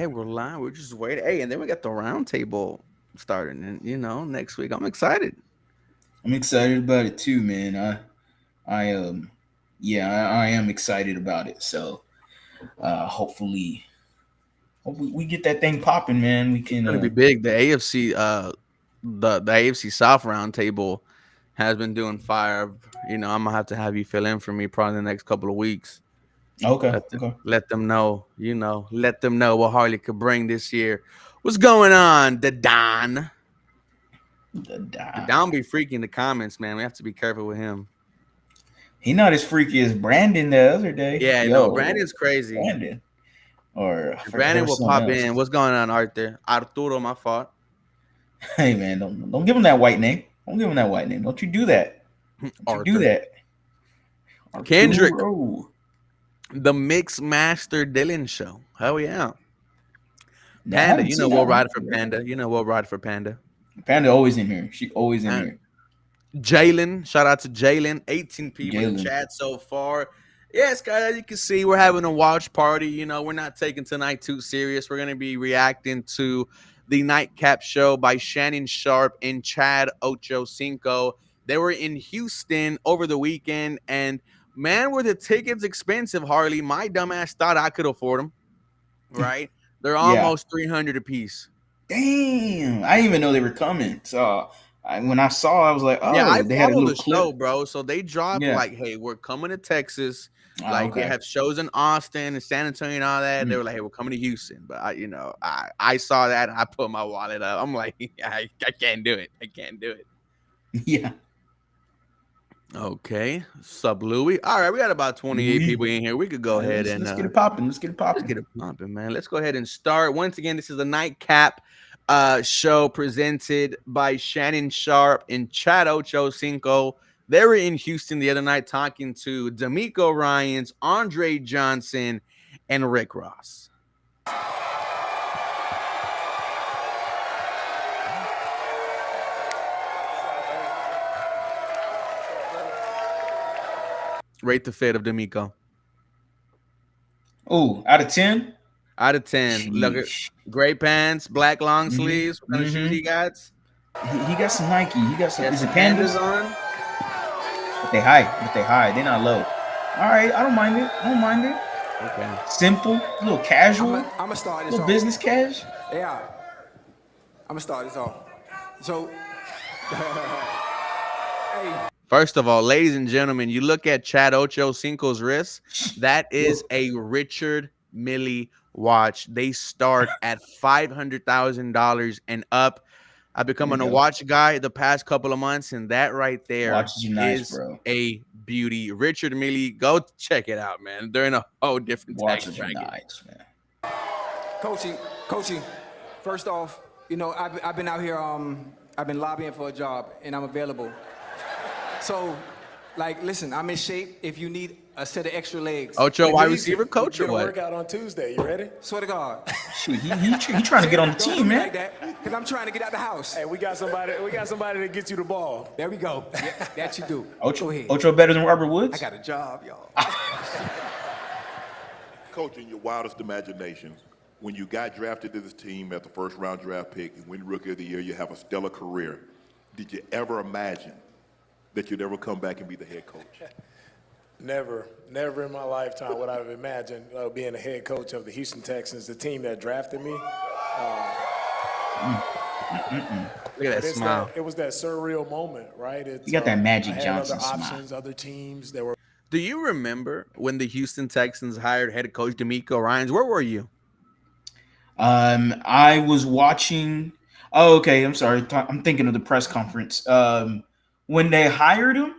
Yeah, we're live. We're just waiting. Hey, and then we got the round table starting, and next week I'm excited. I'm excited about it too, man. I yeah, I am excited about it. So hopefully, we get that thing popping, man. We It's can. gonna be big. The AFC South round table has been doing fire. I'm gonna have to have you fill in for me probably in the next couple of weeks. Okay, Let them, okay. let them know. Let them know what Harley could bring this year. What's going on, the Don? The Don be freaking the comments, man. We have to be careful with him. He not as freaky as Brandon the other day. Yeah, no, Yo, Brandon's crazy. Brandon, or I And forgot, there Brandon was will someone pop else. in. What's going on, Arthur? Arturo, my fault. Hey, man, don't give him that white name. Don't give him that white name. Don't you do that. Don't you do Arthur. that. Kendrick, Arturo. the Mix Master Dylan show. Hell yeah. No, I Panda, haven't seen we'll that ride one. for Panda. We'll ride for Panda. Panda always in here. She always in And here. Jalen, shout out to Jalen. 18 people in the Jalen. chat so far. Yes, guys, as you can see, we're having a watch party. We're not taking tonight too serious. We're going to be reacting to the Nightcap show by Shannon Sharp and Chad Ochocinco. They were in Houston over the weekend, and man, were the tickets expensive, Harley. My dumbass thought I could afford them, right? They're Yeah. almost 300 a piece. Damn. I didn't even know they were coming. So when I saw, I was like, Yeah, I oh, they had a follow little the show, clip. bro. So they drop Yeah. like, hey, we're coming to Texas. Ah, Like they okay. have shows in Austin and San Antonio and all that. And they Mm. were like, hey, we're coming to Houston. But I saw that and I put my wallet up. I'm like, I can't do it. I can't do it. Yeah. Okay. Sub Louis. All right, we got about 28 Louis. people in here. We could go All right, ahead let's and let's get it popping. Let's get it let's popping. get it pumping, man. Let's go ahead and start. Once again, this is the Nightcap show presented by Shannon Sharp and Chad Ochocinco. They were in Houston the other night talking to D'Amico Ryans, Andre Johnson, and Rick Ross. Rate the fit of D'Amico. Oh, out of 10? Out of 10. Look at Sheesh. gray pants, black long sleeves. What kind of shoes Mm-hmm. he got? He got some Nike. He got He some. has Is it some pandas pandas? on. But they high. But they high. They're not low. All right. I don't mind it. I don't mind it. Okay. Simple. A little casual. I'm gonna start A this little off. business cash. Yeah, I'm gonna start this off. So, hey, First of all, ladies and gentlemen, you look at Chad Ochocinco's wrist. That is a Richard Mille watch. They start at $500,000 and up. I've There become we a go. watch guy the past couple of months, and that right there Watches are nice, is bro. a beauty. Richard Mille, go check it out, man. They're in a whole different tax Watches are bracket. nice, man. coaching. First off, I've been out here. I've been lobbying for a job, and I'm available. So, listen, I'm in shape. If you need a set of extra legs, Ocho, wide receiver coach or Get a what? workout on Tuesday. You ready? swear to God. Shoot, he trying to get on the Don't do team, me man. like that, because I'm trying to get out the house. Hey, we got somebody. We got somebody that gets you the ball. There we go. Yeah, that you do. Ocho, Go ahead. Ocho better than Robert Woods. I got a job, y'all. Coach, in your wildest imaginations, when you got drafted to this team at the first round draft pick and win Rookie of the Year, you have a stellar career. Did you ever imagine that you'd ever come back and be the head coach? Never in my lifetime would I have imagined being the head coach of the Houston Texans, the team that drafted me. Look at that smile. It was that surreal moment, right? It's, You got that Magic I had Johnson other smile. options, other teams that were. Do you remember when the Houston Texans hired head coach D'Amico Ryans? Where were you? I was watching. Oh, okay. I'm sorry. I'm thinking of the press conference. When they hired him,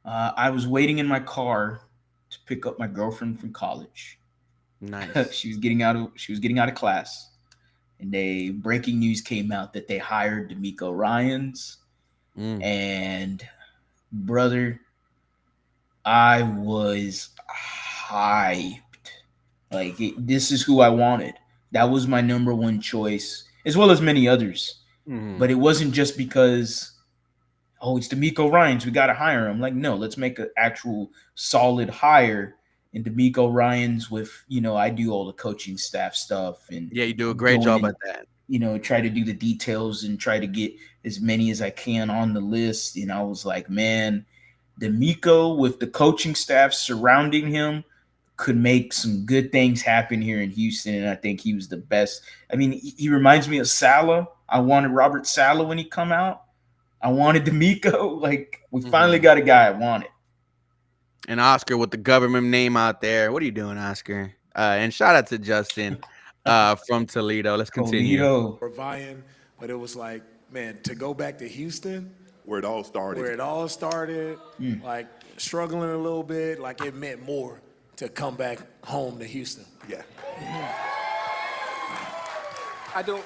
I was waiting in my car to pick up my girlfriend from college. Nice. She was getting out of class, and breaking news came out that they hired D'Amico Ryans, and brother, I was hyped. This is who I wanted. That was my number one choice, as well as many others. But it wasn't just because, oh, it's D'Amico Ryans, we got to hire him. Like, no, let's make an actual solid hire and D'Amico Ryans with, I do all the coaching staff stuff and Yeah, you do a great going job and, at that. try to do the details and try to get as many as I can on the list. And I was like, man, D'Amico with the coaching staff surrounding him could make some good things happen here in Houston. And I think he was the best. I mean, he reminds me of Saleh. I wanted Robert Saleh when he come out. I wanted D'Amico. Like, we finally got a guy I wanted. And Oscar with the government name out there. What are you doing, Oscar? And shout out to Justin from Toledo. Let's continue. Toledo. We're vying, but it was like, man, to go back to Houston, Where it all started. like struggling a little bit, like it meant more to come back home to Houston. Yeah. I don't,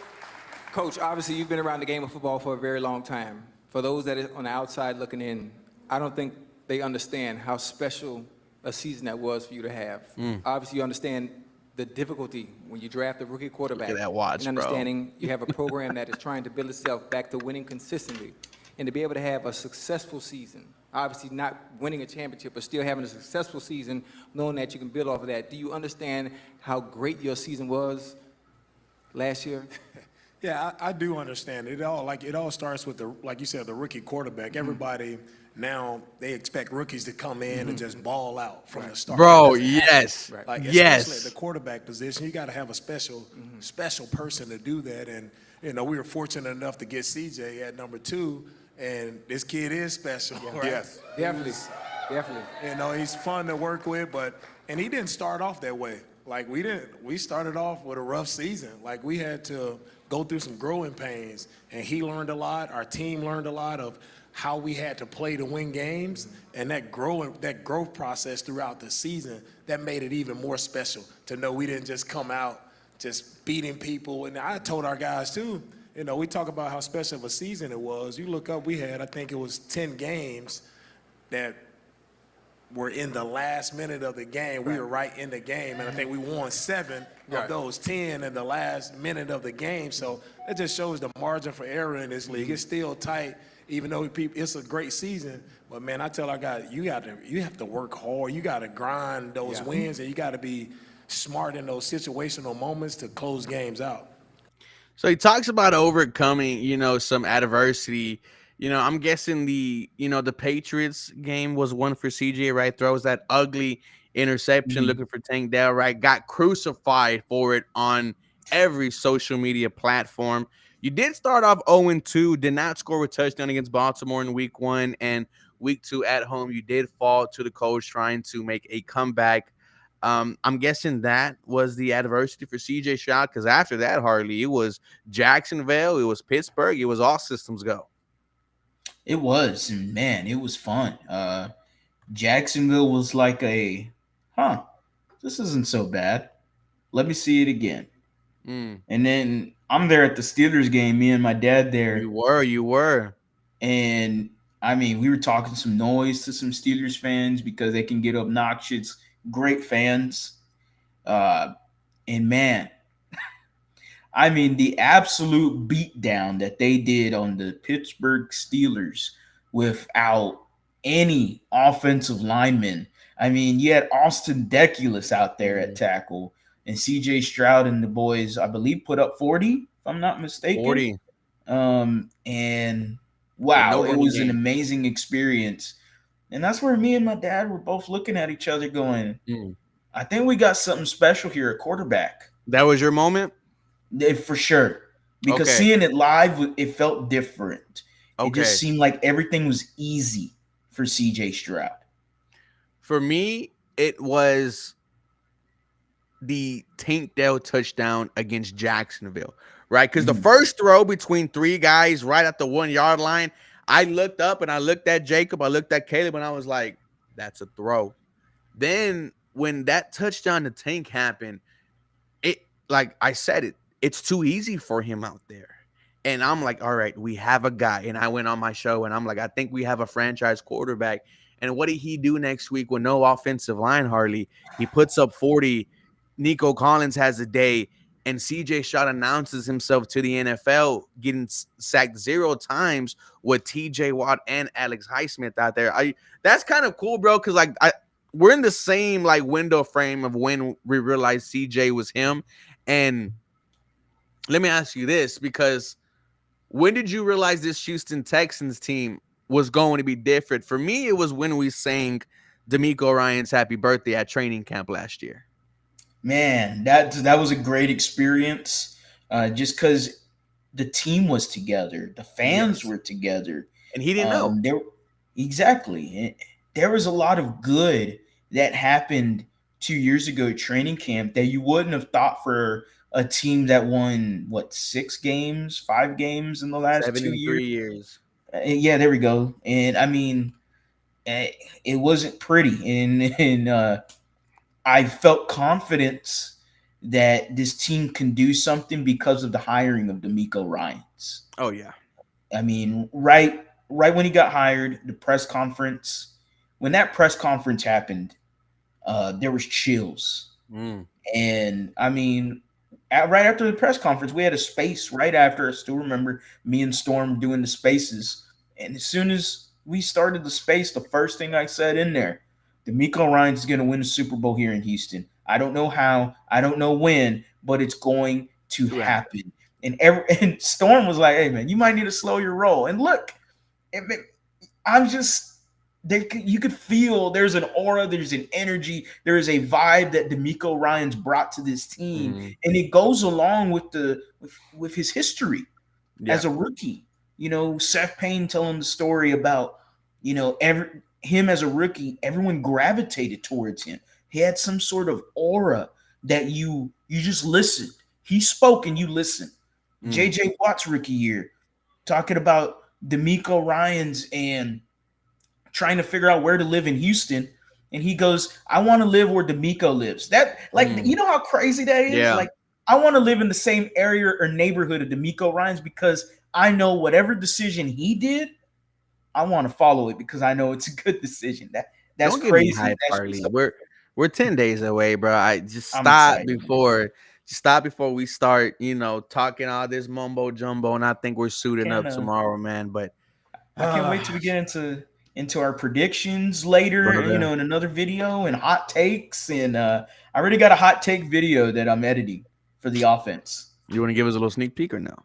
Coach, obviously you've been around the game of football for a very long time. For those that are on the outside looking in, I don't think they understand how special a season that was for you to have. Obviously you understand the difficulty when you draft a rookie quarterback. Look at that watch, and bro. understanding you have a program that is trying to build itself back to winning consistently. And to be able to have a successful season, obviously not winning a championship, but still having a successful season, knowing that you can build off of that. Do you understand how great your season was last year? Yeah, I do understand it all. Like it all starts with like you said, the rookie quarterback. Everybody now they expect rookies to come in and just ball out from the start. Bro, That doesn't yes. happen. Like Yes. especially at the quarterback position, you got to have a special person to do that. And we were fortunate enough to get CJ at number 2, and this kid is special. Right? Yes. Definitely. He's fun to work with, and he didn't start off that way. Like we started off with a rough season. Like we had to go through some growing pains, and he learned a lot. Our team learned a lot of how we had to play to win games, and that growth process throughout the season, that made it even more special to know we didn't just come out just beating people. And I told our guys too, we talk about how special of a season it was. You look up, we had, I think it was 10 games that were in the last minute of the game. We were right in the game, and I think we won 7 of those 10 in the last minute of the game. So that just shows the margin for error in this league. It's still tight, even though it's a great season. But man, I tell our guys, you have to work hard. You got to grind those wins, and you got to be smart in those situational moments to close games out. So he talks about overcoming, some adversity. I'm guessing the Patriots game was one for CJ, right? Throws that ugly interception looking for Tank Dell, right? Got crucified for it on every social media platform. You did start off 0-2, did not score a touchdown against Baltimore in week 1, and week 2 at home, you did fall to the coach trying to make a comeback. I'm guessing that was the adversity for CJ Stroud, because after that, Harley, it was Jacksonville, it was Pittsburgh, it was all systems go. It was, and man, it was fun. Jacksonville was like this isn't so bad. Let me see it again. And then I'm there at the Steelers game, me and my dad there. You were. And I mean, we were talking some noise to some Steelers fans because they can get obnoxious. Great fans. And man, I mean, the absolute beatdown that they did on the Pittsburgh Steelers without any offensive linemen. I mean, you had Austin Deculus out there at tackle, and CJ Stroud and the boys, I believe, put up 40, if I'm not mistaken. 40. And wow, it was an amazing experience. And that's where me and my dad were both looking at each other going, I think we got something special here at quarterback. That was your moment? For sure. Because seeing it live, it felt different. It just seemed like everything was easy for CJ Stroud. For me, it was the Tank Dell touchdown against Jacksonville, right? Because the first throw between 3 guys right at the 1-yard line, I looked up and I looked at Jacob, I looked at Caleb, and I was like, that's a throw. Then when that touchdown to Tank happened, like I said, it's too easy for him out there. And I'm like, all right, we have a guy. And I went on my show and I'm like, I think we have a franchise quarterback. And what did he do next week with no offensive line, Harley? He puts up 40. Nico Collins has a day. And CJ Stroud announces himself to the NFL, getting sacked 0 times with TJ Watt and Alex Highsmith out there. That's kind of cool, bro, because we're in the same like window frame of when we realized CJ was him. And let me ask you this, because when did you realize this Houston Texans team was going to be different? For me, it was when we sang D'Amico Ryan's Happy Birthday at training camp last year. Man, that was a great experience. Just because the team was together, the fans Yes. were together. And he didn't know. There, exactly. There was a lot of good that happened 2 years ago at training camp that you wouldn't have thought for a team that won what 6 games, 5 games in the last 7 2 in years. 3 years. Yeah, there we go. And I mean, it wasn't pretty, and I felt confidence that this team can do something because of the hiring of D'Amico Ryans. Oh yeah. I mean, right when he got hired, the press conference, when that press conference happened, there was chills. Mm. And I mean, right after the press conference, we had a space right after. I still remember me and Storm doing the spaces. And as soon as we started the space, the first thing I said in there, D'Amico Ryans is going to win the Super Bowl here in Houston. I don't know how, I don't know when, but it's going to happen. And Storm was like, "Hey man, you might need to slow your roll." And look, I'm just you could feel there's an aura, there's an energy, there is a vibe that D'Amico Ryans brought to this team, and it goes along with his history as a rookie. You know, Seth Payne telling the story about, you know, him as a rookie, everyone gravitated towards him. He had some sort of aura that you just listened. He spoke and you listened. JJ Watt's rookie year, talking about D'Amico Ryans and trying to figure out where to live in Houston. And he goes, "I want to live where D'Amico lives." That, like, you know how crazy that is? Yeah. Like, I want to live in the same area or neighborhood of D'Amico Ryans because I know whatever decision he did, I want to follow it because I know it's a good decision. That's Don't get me crazy. hyped, That's Harley. so, We're 10 days away, bro. I just I'm stop excited, man. before we start, talking all this mumbo jumbo, and I think we're suiting up tomorrow, man. But I can't wait till we get into our predictions later, brother, in another video and hot takes. And I already got a hot take video that I'm editing for the offense. you want to give us a little sneak peek or no?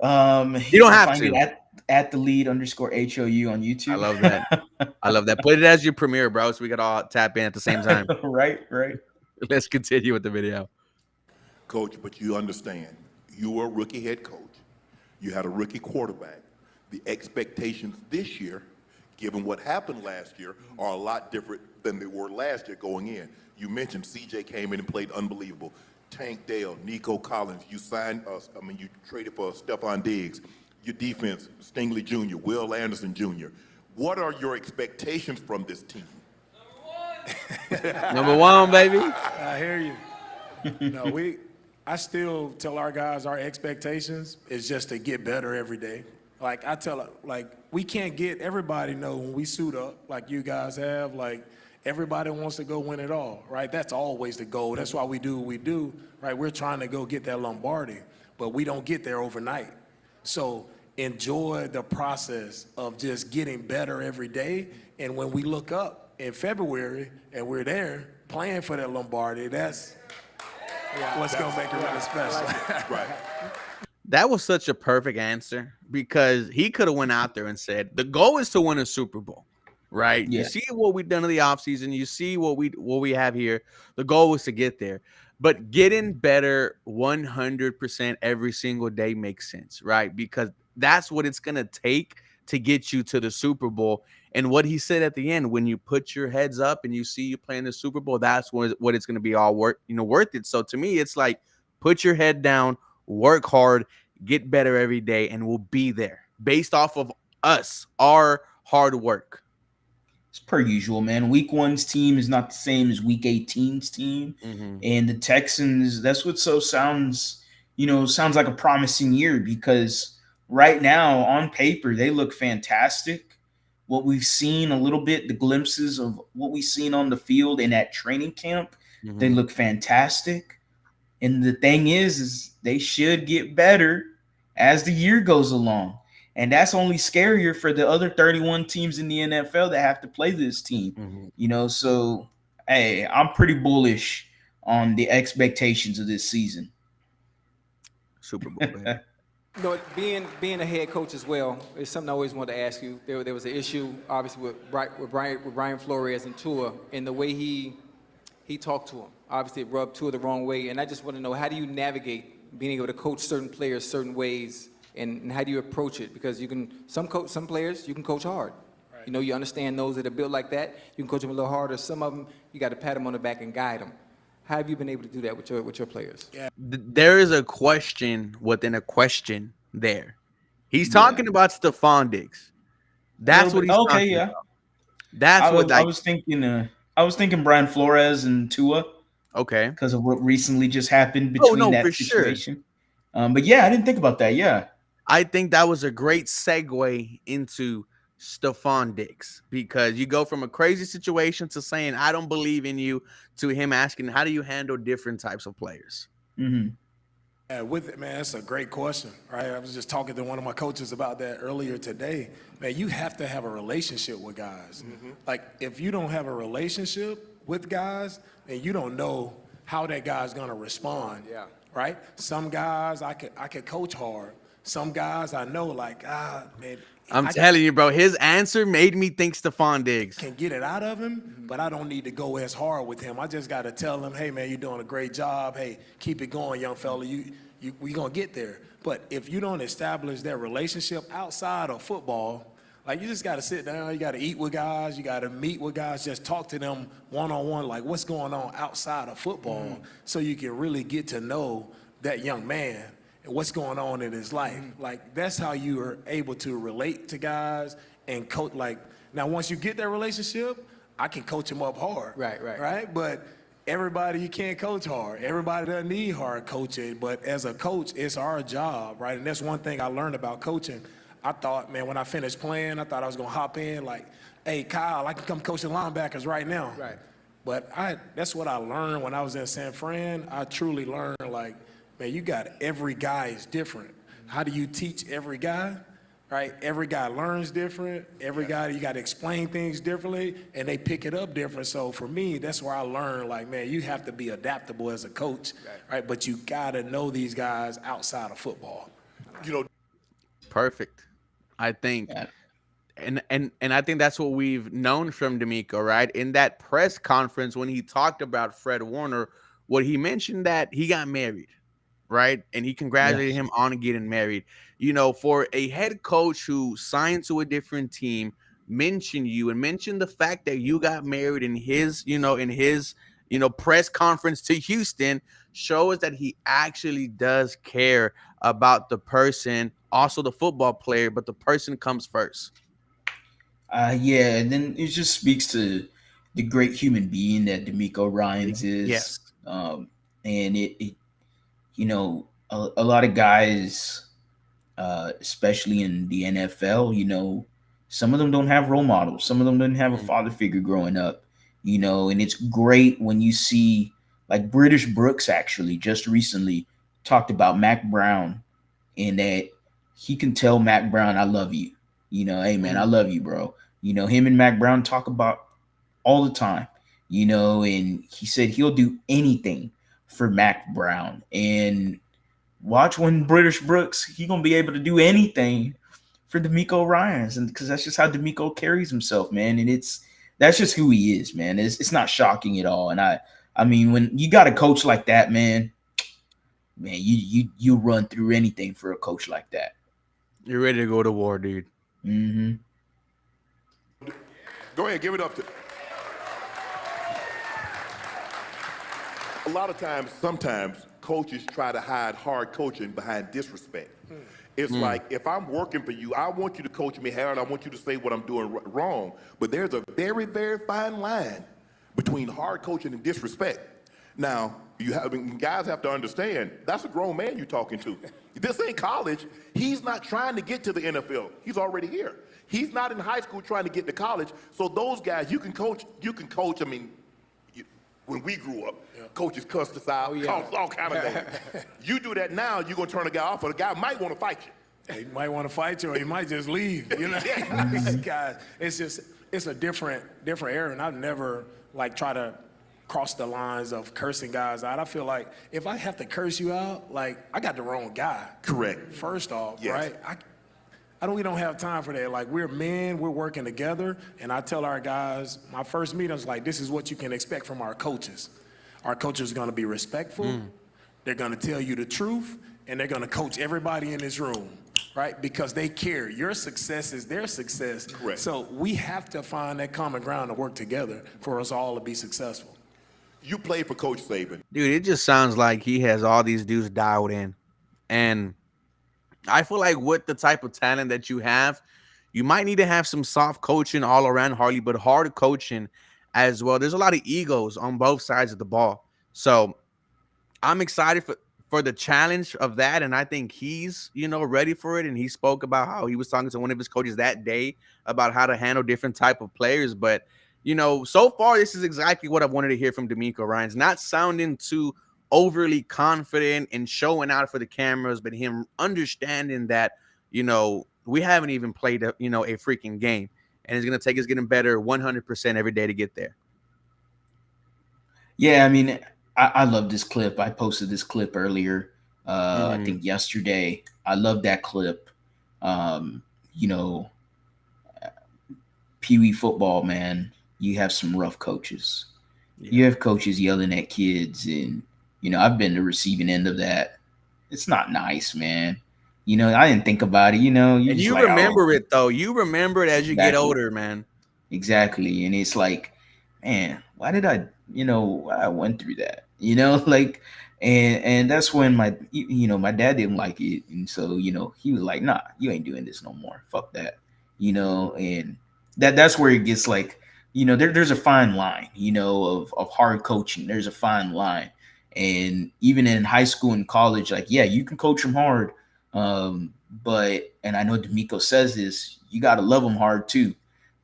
You don't have find to. it at the lead _HOU on YouTube. I love that. I love that. Put it as your premiere, bro, so we could all tap in at the same time. Right. Let's continue with the video. Coach, but you understand, you were a rookie head coach. You had a rookie quarterback. The expectations this year, given what happened last year, are a lot different than they were last year going in. You mentioned CJ came in and played unbelievable. Tank Dell, Nico Collins, you you traded for Stephon Diggs. Your defense, Stingley Jr., Will Anderson Jr. What are your expectations from this team? Number one, baby. I hear you. No, I still tell our guys our expectations is just to get better every day. Like I tell, like we can't get everybody know when we suit up like you guys have. Like everybody wants to go win it all, right? That's always the goal. That's why we do what we do, right? We're trying to go get that Lombardi, but we don't get there overnight. So enjoy the process of just getting better every day. And when we look up in February and we're there playing for that Lombardi, that's what's going to make it really special. Right. That was such a perfect answer because he could have went out there and said, the goal is to win a Super Bowl, right? Yeah. You see what we've done in the offseason. You see what we have here. The goal was to get there. But getting better 100% every single day makes sense, right? Because that's what it's going to take to get you to the Super Bowl. And what he said at the end, when you put your heads up and you see you playing the Super Bowl, that's what it's going to be all worth it. So to me, it's like, put your head down, work hard, get better every day, and we'll be there based off of us, our hard work. It's per usual, man. Week 1's team is not the same as Week 18's team. And the Texans, that's what sounds like a promising year because right now on paper, they look fantastic. What we've seen a little bit, the glimpses of what we've seen on the field and at training camp, they look fantastic. And the thing is they should get better as the year goes along. And that's only scarier for the other 31 teams in the NFL that have to play this team. Mm-hmm. So hey, I'm pretty bullish on the expectations of this season. Super Bowl, baby. Being a head coach as well is something I always wanted to ask you. There was an issue, obviously, with Brian Flores and Tua, and the way he talked to him. Obviously, it rubbed Tua the wrong way, and I just want to know, how do you navigate being able to coach certain players certain ways, and how do you approach it? Because you can some players you can coach hard. Right. You understand those that are built like that. You can coach them a little harder. Some of them you got to pat them on the back and guide them. How have you been able to do that with your players? Yeah. There is a question within a question there. He's talking about Stephon Diggs. That's what he's talking about. That's I was thinking Brian Flores and Tua. Okay. Because of what recently just happened between that situation. Sure. But yeah, I didn't think about that. Yeah. I think that was a great segue into Stephon Diggs, because you go from a crazy situation to saying, I don't believe in you, to him asking, how do you handle different types of players? Mm-hmm. Yeah, with it, man, that's a great question, right? I was just talking to one of my coaches about that earlier today. Man, you have to have a relationship with guys. Mm-hmm. Like, if you don't have a relationship with guys, then you don't know how that guy's gonna respond. Yeah. Right? Some guys I could coach hard. Some guys I know, like, man. I'm telling you, bro, his answer made me think Stephon Diggs. Can get it out of him, but I don't need to go as hard with him. I just got to tell him, hey, man, you're doing a great job. Hey, keep it going, young fella. We going to get there. But if you don't establish that relationship outside of football, like, you just got to sit down. You got to eat with guys. You got to meet with guys. Just talk to them one-on-one, like, what's going on outside of football, so you can really get to know that young man and what's going on in his life. Like, that's how you are able to relate to guys and coach. Like, now once you get that relationship, I can coach them up hard. Right? But everybody, you can't coach hard. Everybody doesn't need hard coaching. But as a coach, it's our job, right? And that's one thing I learned about coaching. I thought, man, when I finished playing, I thought I was going to hop in like, hey, Kyle, I can come coach the linebackers right now. Right. But that's what I learned when I was in San Fran. I truly learned, like, man, you got every guy is different. How do you teach every guy, right? Every guy learns different. Every guy, you got to explain things differently, and they pick it up different. So for me, that's where I learned, like, man, you have to be adaptable as a coach, right? But you got to know these guys outside of football. Perfect. I think. Yeah. And I think that's what we've known from DeMeco, right? In that press conference when he talked about Fred Warner, what he mentioned that he got married, right? And he congratulated him on getting married. For a head coach who signed to a different team, mention you and mention the fact that you got married in his press conference to Houston, shows that he actually does care about the person, also the football player, but the person comes first. Yeah, and then it just speaks to the great human being that DeMeco Ryans is. Yes. And it a lot of guys, especially in the NFL, some of them don't have role models. Some of them didn't have a father figure growing up, and it's great when you see, like, British Brooks actually just recently talked about Mac Brown, and that he can tell Mac Brown, I love you. Hey, man, I love you, bro. Him and Mac Brown talk about all the time, and he said he'll do anything for Mac Brown. And watch when British Brooks, he going to be able to do anything for DeMeco Ryans, and because that's just how DeMeco carries himself, man. And that's just who he is, man. It's not shocking at all. And I mean, when you got a coach like that, man, you run through anything for a coach like that. You're ready to go to war, dude. Mm-hmm. Go ahead, give it up to. A lot of times, sometimes coaches try to hide hard coaching behind disrespect. It's like, if I'm working for you, I want you to coach me hard. I want you to say what I'm doing wrong. But there's a very, very fine line between hard coaching and disrespect. Now, guys have to understand, that's a grown man you're talking to. This ain't college. He's not trying to get to the NFL. He's already here. He's not in high school trying to get to college. So those guys, you can coach. I mean, when we grew up, coaches cussed us out, all kind of things. You do that now, you're going to turn a guy off, or the guy might want to fight you. He might want to fight you, or he might just leave. You know, these guys. It's a different era, and I've never like try to cross the lines of cursing guys out. I feel like if I have to curse you out, like I got the wrong guy. Correct. First off, Yes. right? We don't have time for that. Like we're men, we're working together, and I tell our guys, my first meeting was like, this is what you can expect from our coaches. Our coaches are going to be respectful. They're going to tell you the truth, and they're going to coach everybody in this room, right? Because they care. Your success is their success. Correct. So we have to find that common ground to work together for us all to be successful. You played for Coach Saban. Dude, it just sounds like he has all these dudes dialed in. And I feel like with the type of talent that you have, you might need to have some soft coaching all around Harley, but hard coaching as well. There's a lot of egos on both sides of the ball. So I'm excited for the challenge of that. And I think he's, ready for it. And he spoke about how he was talking to one of his coaches that day about how to handle different type of players. But, so far, this is exactly what I wanted to hear from D'Amico Ryans. Not sounding too overly confident and showing out for the cameras, but him understanding that, we haven't even played a freaking game. And it's going to take us getting better 100% every day to get there. Yeah, I mean, I love this clip. I posted this clip earlier, I think yesterday. I love that clip. Pee Wee football, man, you have some rough coaches. Yeah. You have coaches yelling at kids, and, I've been the receiving end of that. It's not nice, man. I didn't think about it, And you like, remember it, though. You remember it as you get older, man. Exactly. And it's like, man, why did I went through that, and that's when my dad didn't like it. And so, he was like, nah, you ain't doing this no more. Fuck that, and that's where it gets like, there's a fine line, of hard coaching. There's a fine line. And even in high school and college, like, yeah, you can coach them hard. But, and I know D'Amico says this, you got to love them hard too,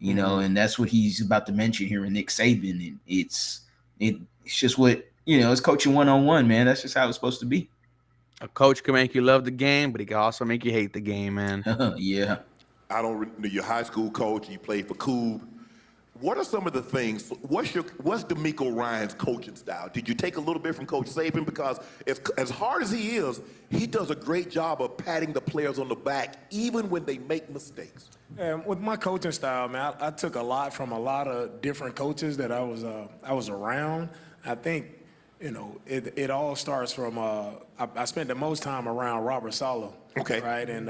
and that's what he's about to mention here with Nick Saban. And it's just what, it's coaching one-on-one, man. That's just how it's supposed to be. A coach can make you love the game, but he can also make you hate the game, man. Yeah. I don't know your high school coach. You played for Coob. What are some of the things? What's D'Amico Ryans' coaching style? Did you take a little bit from Coach Saban? Because as hard as he is, he does a great job of patting the players on the back, even when they make mistakes. And with my coaching style, man, I took a lot from a lot of different coaches that I was around. I think, it all starts from I spent the most time around Robert Saleh. Okay. Right, and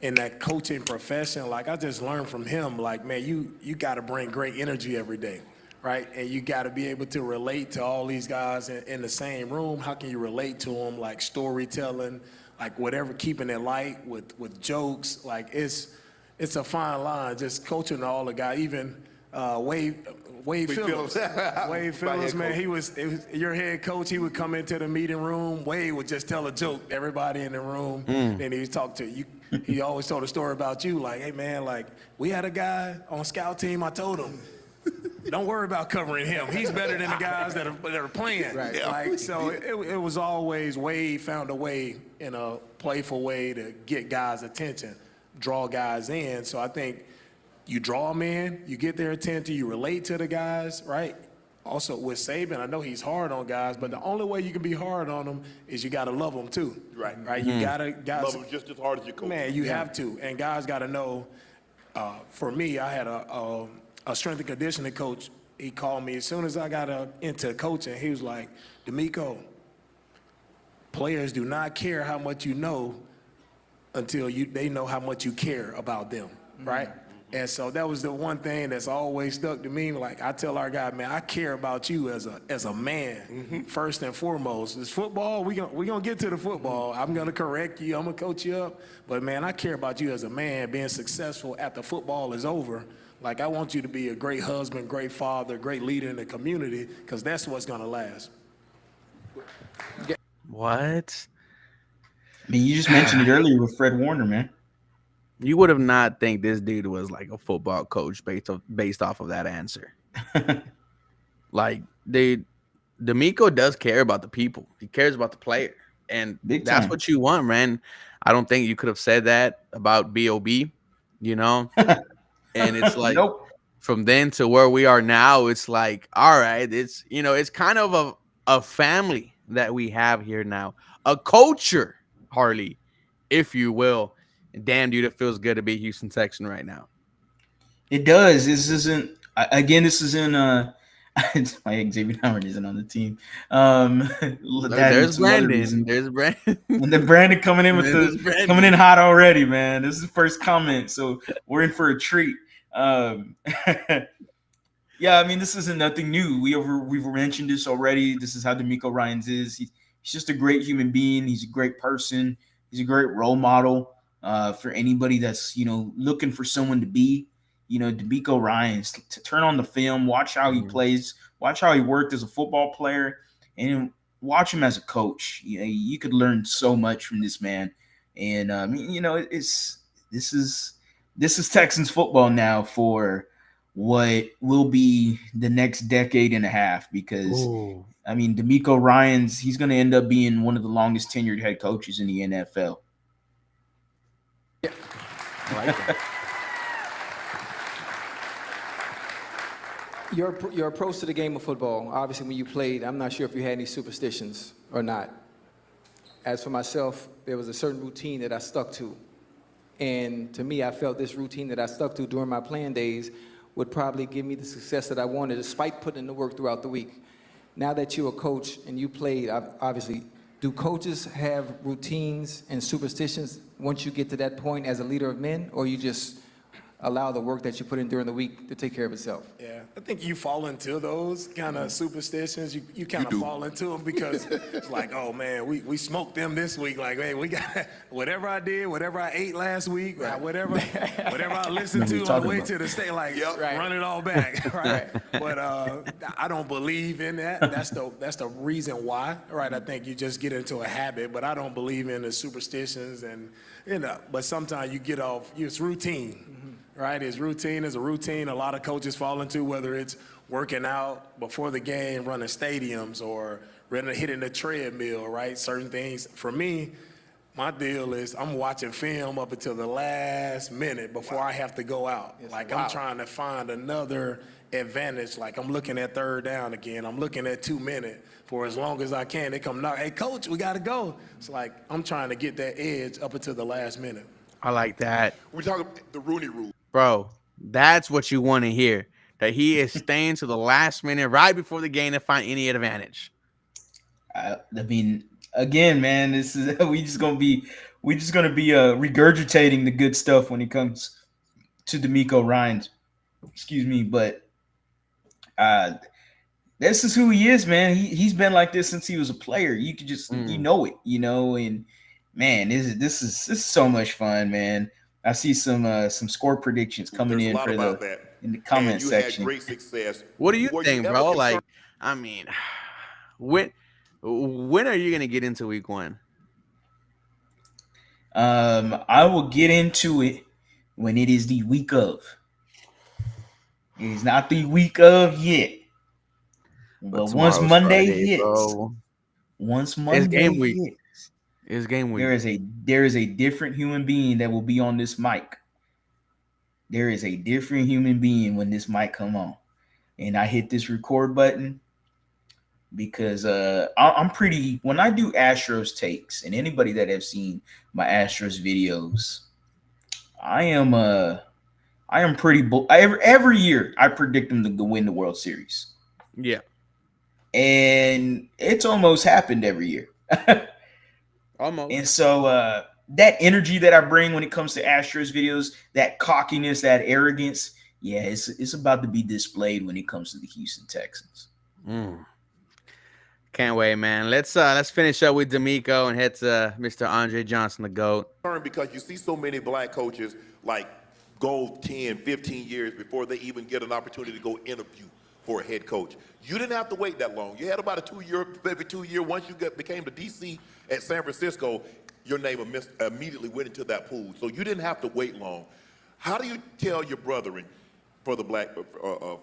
in that coaching profession, like I just learned from him, like, man, you got to bring great energy every day, right? And you got to be able to relate to all these guys in the same room. How can you relate to them? Like storytelling, like whatever, keeping it light with jokes. Like it's a fine line. Just coaching all the guys, even Wade Phillips. Wade Phillips, man, it was your head coach. He would come into the meeting room. Wade would just tell a joke to everybody in the room, and he would talk to you. He always told a story about you, like, hey, man, like, we had a guy on scout team. I told him, don't worry about covering him. He's better than the guys that are playing. Right. Yeah. Like, so it was always Wade found a way in a playful way to get guys' attention, draw guys in. So I think you draw them in, you get their attention, you relate to the guys, right? Also with Saban, I know he's hard on guys, but the only way you can be hard on them is you got to love them too. Right. Right. You gotta Love them just as hard as you coach. Man, you have to, and guys got to know. For me, I had a strength and conditioning coach. He called me as soon as I got into coaching. He was like, D'Amico, players do not care how much you know until they know how much you care about them, right? And so that was the one thing that's always stuck to me. Like I tell our guy, man, I care about you as a man, first and foremost. It's football. We gonna get to the football. I'm gonna correct you. I'm gonna coach you up. But man, I care about you as a man being successful after football is over. Like I want you to be a great husband, great father, great leader in the community, because that's what's gonna last. What? I mean, you just mentioned it earlier with Fred Warner, man. You would have not think this dude was like a football coach based off of that answer. Like, D'Amico does care about the people. He cares about the player. and Big that's time. what you want, man. I don't think you could have said that about Bob, you know. And it's like Nope. from then to where we are now, it's like, all right, it's it's kind of a family that we have here now, a culture, Harley, if you will. And damn, dude, it feels good to be a Houston Texan right now. It does. This isn't again. This isn't. It's my Xavier Howard isn't on the team. That and There's some other Brandon. reasons. There's Brandon. And then Brandon coming in with There's coming in Brandon. hot already, man. This is the first comment, so we're in for a treat. Yeah, I mean, this isn't nothing new. We've mentioned this already. This is how D'Amico Ryans is. He's just a great human being. He's a great person. He's a great role model for anybody that's looking for someone to be. D'Amico Ryans, to turn on the film, watch how he plays, watch how he worked as a football player, and watch him as a coach. You could learn so much from this man. And this is Texans football now for what will be the next decade and a half, because Ooh, I mean, D'Amico Ryans, he's going to end up being one of the longest tenured head coaches in the NFL. I like that. Your approach to the game of football, obviously when you played, I'm not sure if you had any superstitions or not. As for myself, there was a certain routine that I stuck to. And to me, I felt this routine that I stuck to during my playing days would probably give me the success that I wanted, despite putting in the work throughout the week. Now that you're a coach and you played, obviously, do coaches have routines and superstitions once you get to that point as a leader of men, or you just allow the work that you put in during the week to take care of itself? Yeah, I think you fall into those kind of superstitions. You kind of fall into them because it's like, oh man, we smoked them this week. Like, hey, we got whatever I did, whatever I ate last week, whatever I listened to on the way to the state, like run it all back, right? But I don't believe in that. That's the reason why, right? I think you just get into a habit, but I don't believe in the superstitions and But sometimes you get off. It's routine. Right, it's routine is a routine a lot of coaches fall into, whether it's working out before the game, running stadiums, or hitting the treadmill, right? Certain things. For me, my deal is I'm watching film up until the last minute before I have to go out. I'm trying to find another advantage. Like I'm looking at third down again. I'm looking at 2 minutes for as long as I can. They come knock, hey, coach, we got to go. It's like I'm trying to get that edge up until the last minute. I like that. We're talking the Rooney Rule. Bro, that's what you want to hear. That he is staying to the last minute right before the game to find any advantage. I mean, again, man, this is we just gonna be regurgitating the good stuff when it comes to D'Amico Ryans. Excuse me, but this is who he is, man. He's been like this since he was a player. You could just you know it, and man, this is so much fun, man. I see some score predictions coming in for in the comment section. You had great success. What do you think, bro? Like, I mean, when are you gonna get into week 1? I will get into it when it is the week of. It is not the week of yet. But once Monday hits, bro. Once Monday hits, it's game week. There is a different human being that will be on this mic. There is a different human being when this mic come on, and I hit this record button because I'm pretty. When I do Astros takes, and anybody that have seen my Astros videos, I am pretty. Every year I predict them to win the World Series. Yeah, and it's almost happened every year. Almost. And so that energy that I bring when it comes to Astros videos, that cockiness, that arrogance, yeah, it's about to be displayed when it comes to the Houston Texans. Can't wait, man. Let's finish up with D'Amico and head to Mr. Andre Johnson, the GOAT. Because you see so many black coaches like go 10, 15 years before they even get an opportunity to go interview for a head coach. You didn't have to wait that long. You had about a 2 year. Once you became the DC at San Francisco, your name immediately went into that pool. So you didn't have to wait long. How do you tell your brethren, for the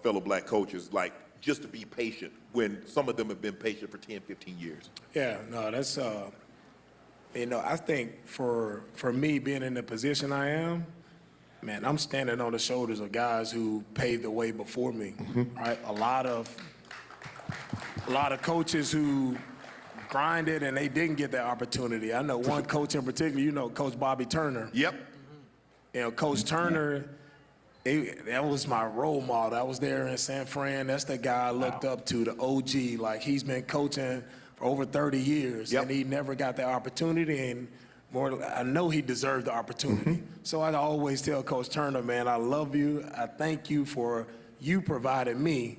fellow black coaches, like just to be patient when some of them have been patient for 10, 15 years? Yeah, no, that's You know, I think for me being in the position I am, man, I'm standing on the shoulders of guys who paved the way before me. Right? A lot of coaches who grinded and they didn't get that opportunity. I know one coach in particular, you know, Coach Bobby Turner. Yep. You know, Coach Turner, that was my role model. I was there in San Fran. That's the guy I looked up to, the OG. Like, he's been coaching for over 30 years, and he never got that opportunity. And more, I know he deserved the opportunity. So I always tell Coach Turner, man, I love you. I thank you for you providing me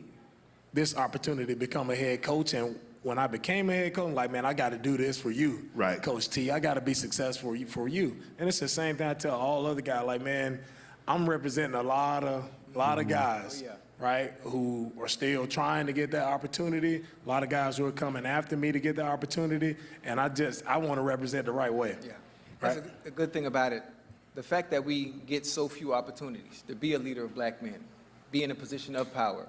this opportunity to become a head coach. And when I became a head coach, I'm like, man, I got to do this for you, Right. Coach T. I got to be successful for you. And it's the same thing I tell all other guys, like, man, I'm representing a lot of guys, right, who are still trying to get that opportunity. A lot of guys who are coming after me to get that opportunity, and I want to represent the right way. Yeah, that's a good thing about it. The fact that we get so few opportunities to be a leader of black men, be in a position of power,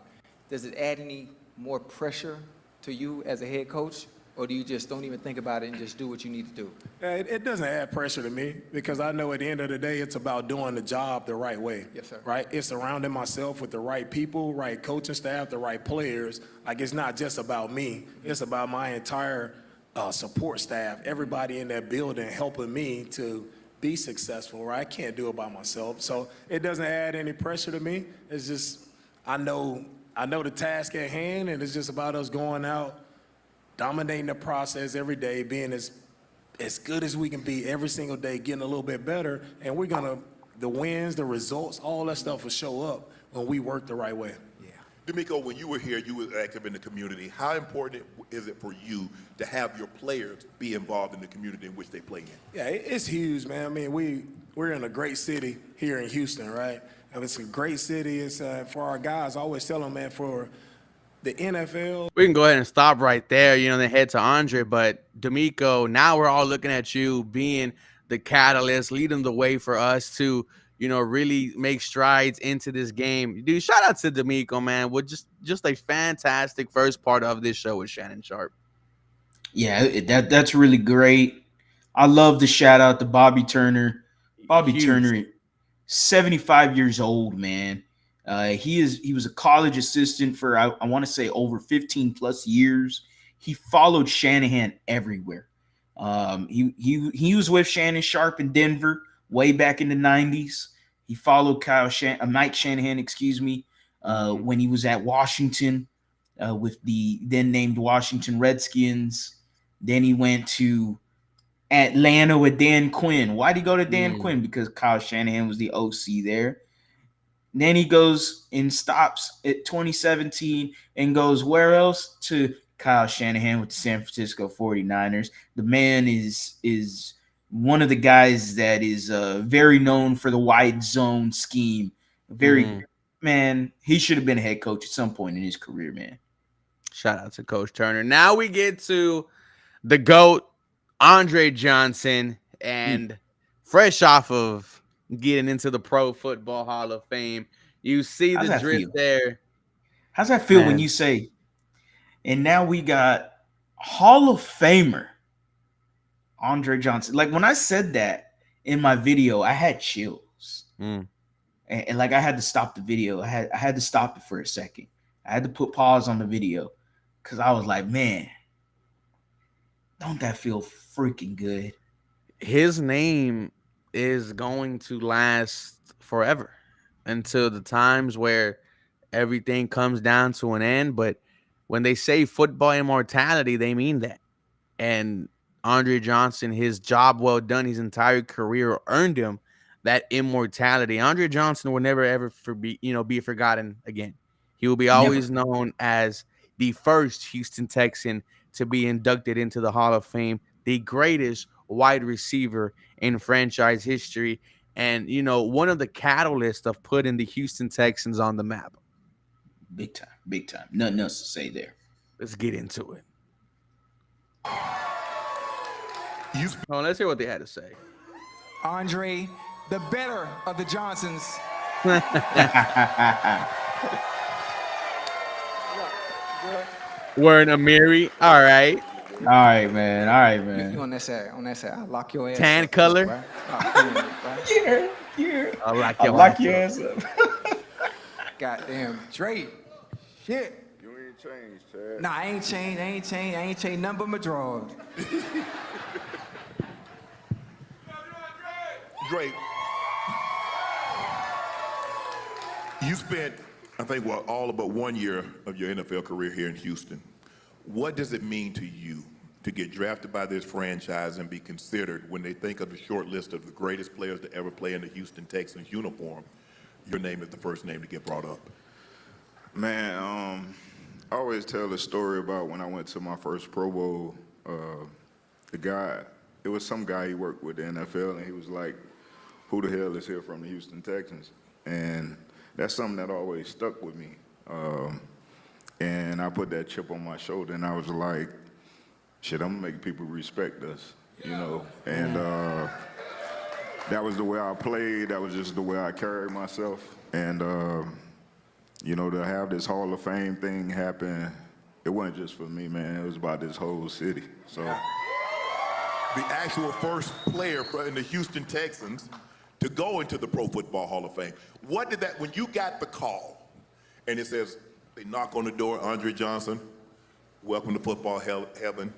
does it add any more pressure to you as a head coach? Or do you just don't even think about it and just do what you need to do? It doesn't add pressure to me because I know at the end of the day, it's about doing the job the right way. Yes, sir. Right? It's surrounding myself with the right people, right coaching staff, the right players. Like, it's not just about me. It's about my entire support staff, everybody in that building helping me to be successful, right? I can't do it by myself. So it doesn't add any pressure to me. It's just, I know the task at hand, and it's just about us going out, dominating the process every day, being as good as we can be every single day, getting a little bit better, and the wins, the results, all that stuff will show up when we work the right way. D'Amico, when you were here, you were active in the community. How important is it for you to have your players be involved in the community in which they play in? Yeah, it's huge, man. I mean, we're in a great city here in Houston, right? And it's a great city. It's for our guys. I always tell them, man, for the NFL. We can go ahead and stop right there, then head to Andre. But D'Amico, now we're all looking at you being the catalyst, leading the way for us to, really make strides into this game. Dude, shout out to D'Amico, man. With just a fantastic first part of this show with Shannon Sharpe. Yeah, that's really great. I love the shout out to Bobby Turner. Bobby Turner, 75 years old, man. He was a college assistant for I want to say over 15 plus years. He followed Shanahan everywhere. He was with Shannon Sharpe in Denver way back in the 90s. He followed Mike Shanahan, when he was at Washington with the then named Washington Redskins. Then he went to Atlanta with Dan Quinn. Why did he go to Dan Quinn? Because Kyle Shanahan was the OC there. Then he goes and stops at 2017 and goes where else? To Kyle Shanahan with the San Francisco 49ers. The man is one of the guys that is very known for the wide zone scheme. Man, he should have been a head coach at some point in his career, man. Shout out to Coach Turner. Now we get to the GOAT, Andre Johnson, and fresh off of getting into the Pro Football Hall of Fame, you see the drip there. How's that feel when you say, and now we got Hall of Famer Andre Johnson? Like, when I said that in my video, I had chills. And like, I had to stop the video. I had to stop it for a second. I had to put pause on the video because I was like, man, don't that feel freaking good? His name is going to last forever until the times where everything comes down to an end. But when they say football immortality, they mean that. And Andre Johnson, his job well done, his entire career earned him that immortality. Andre Johnson will never ever be forgotten again. He will be always known as the first Houston Texan to be inducted into the Hall of Fame, the greatest wide receiver in franchise history, and one of the catalysts of putting the Houston Texans on the map. Big time. Nothing else to say there. Let's get into it. Let's hear what they had to say. Andre, the better of the Johnsons. Wearing a Amiri. All right. All right, man. All right, You man. on that side? On that side? I'll lock your ass Tan up, color? Right? Right? Yeah. I like I your lock ass your up. ass up. Goddamn, Dre. Shit. You ain't changed, Chad. Nah, I ain't changed. I ain't changed nothing but my drawers. Drake, you spent, I think, all about 1 year of your NFL career here in Houston. What does it mean to you to get drafted by this franchise and be considered, when they think of the short list of the greatest players to ever play in the Houston Texans uniform, your name is the first name to get brought up? Man, I always tell the story about when I went to my first Pro Bowl. It was some guy he worked with the NFL, and he was like, "Who the hell is here from the Houston Texans?" And that's something that always stuck with me. And I put that chip on my shoulder, and I was like, "Shit, I'm gonna make people respect us," you know. And that was the way I played. That was just the way I carried myself. And you know, to have this Hall of Fame thing happen, it wasn't just for me, man. It was about this whole city. So. The actual first player in the Houston Texans to go into the Pro Football Hall of Fame. What did that, when you got the call, and it says, they knock on the door, Andre Johnson, welcome to football heaven,